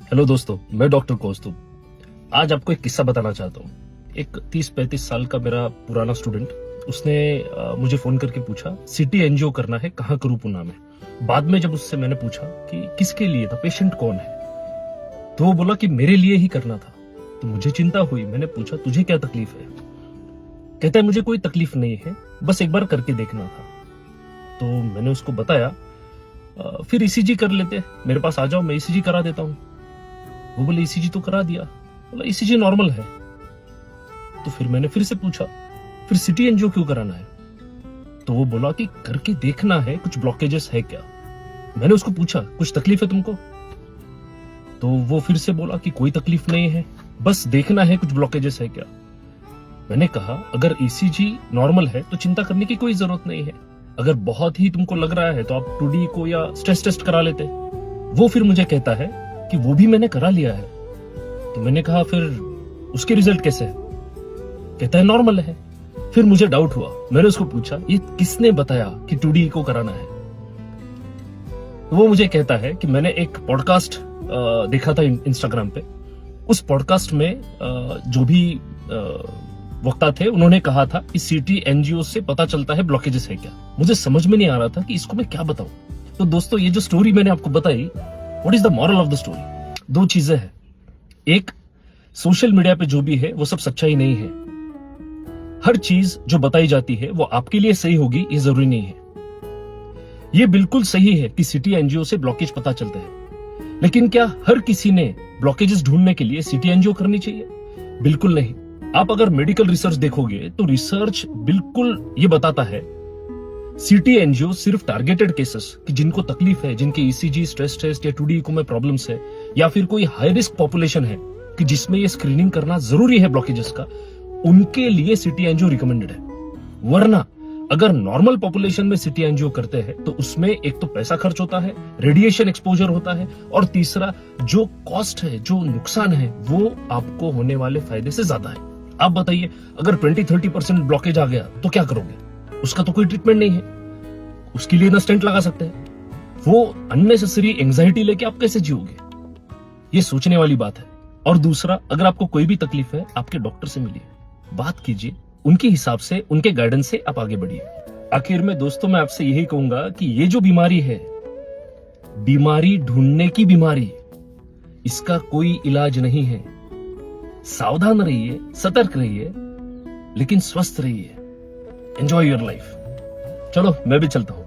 Hello दोस्तों, मैं doctor कौस्तुभ। आज आपको एक किस्सा बताना चाहता हूँ। एक 30-35 साल का मेरा पुराना स्टूडेंट, उसने मुझे फोन करके पूछा सिटी एनजीओ करना है, कहाँ करूँ पुणे में। बाद में जब उससे मैंने पूछा कि किसके लिए था, पेशेंट कौन है, तो वो बोला कि मेरे लिए ही करना था। तो मुझे चिंता हुई। मैंने पूछा तुझे क्या तकलीफ है। कहता है मुझे कोई तकलीफ नहीं है, बस एक बार करके देखना था। तो मैंने उसको बताया फिर ईसीजी कर लेते, मेरे पास आ जाओ, मैं ईसीजी करा देता हूँ। वो बोले ईसीजी तो करा दिया। बोला ईसीजी नॉर्मल है। तो फिर मैंने फिर से पूछा फिर सिटी एनजीओ क्यों कराना है। तो वो बोला कि करके देखना है, कुछ ब्लॉकेजेस है क्या। मैंने उसको पूछा कुछ तकलीफ है तुमको। तो वो फिर से बोला कि कोई तकलीफ नहीं है, बस देखना है कुछ ब्लॉकेजेस है क्या। मैंने कहा अगर ईसीजी नॉर्मल है तो चिंता करने की कोई जरूरत नहीं है। अगर बहुत ही तुमको लग रहा है तो आप 2D को या स्ट्रेस टेस्ट करा लेते। वो फिर मुझे कहता है कि वो भी मैंने करा लिया है। तो मैंने कहा फिर उसके रिजल्ट कैसे है। कहता है नॉर्मल है। फिर मुझे डाउट हुआ। मैंने उसको पूछा ये किसने बताया कि 2D को कराना है। वो मुझे कहता है कि मैंने एक पॉडकास्ट देखा था इंस्टाग्राम पे। उस पॉडकास्ट में जो भी वक्ता थे उन्होंने कहा था कि सिटी एनजीओ से पता चलता है ब्लॉकेजेस है क्या। मुझे समझ में नहीं आ रहा था कि इसको मैं क्या बताऊं। तो दोस्तों, ये जो स्टोरी मैंने आपको बताई, what is the moral of the story. दो चीजें हैं। एक, सोशल मीडिया पे जो भी है वो सब सच्चाई नहीं है। हर चीज जो बताई जाती है वो आपके लिए सही होगी ये जरूरी नहीं है। ये बिल्कुल सही है कि सिटी एनजीओ से ब्लॉकेज पता चलते हैं, लेकिन क्या हर किसी ने ब्लॉकेजेस ढूंढने के लिए सिटी एनजीओ करनी चाहिए? बिल्कुल नहीं। आप अगर मेडिकल रिसर्च देखोगे तो रिसर्च बिल्कुल ये बताता है सिटी एनजीओ सिर्फ टारगेटेड केसेस कि जिनको तकलीफ है, जिनके ईसीजी, स्ट्रेस टेस्ट या 2D को में प्रॉब्लम्स है, या फिर कोई हाई रिस्क पॉपुलेशन है कि जिसमें ये स्क्रीनिंग करना जरूरी है ब्लॉकेजेस का, उनके लिए सिटी एनजीओ रिकमेंडेड है। वरना अगर नॉर्मल पॉपुलेशन में सिटी एनजीओ करते हैं तो उसमें एक तो पैसा खर्च होता है, रेडिएशन एक्सपोजर होता है, और तीसरा जो कॉस्ट है, जो नुकसान है, वो आपको होने वाले फायदे से ज्यादा है। आप बताइए अगर 20-30% ब्लॉकेज आ गया तो क्या करोगे? उसका तो कोई ट्रीटमेंट नहीं है, उसके लिए ना स्टेंट लगा सकते हैं। वो अननेसेसरी एंजाइटी लेके आप कैसे जियोगे? ये सोचने वाली बात है। और दूसरा, अगर आपको कोई भी तकलीफ है, आपके डॉक्टर से मिलिए, बात कीजिए, उनके हिसाब से, उनके गाइडेंस से आप आगे बढ़िए। आखिर में दोस्तों, मैं आपसे यही कहूंगा कि ये जो बीमारी है, बीमारी ढूंढने की बीमारी, इसका कोई इलाज नहीं है। सावधान रहिए, सतर्क रहिए, लेकिन स्वस्थ रहिए। Enjoy your life. चलो, मैं भी चलता हूं।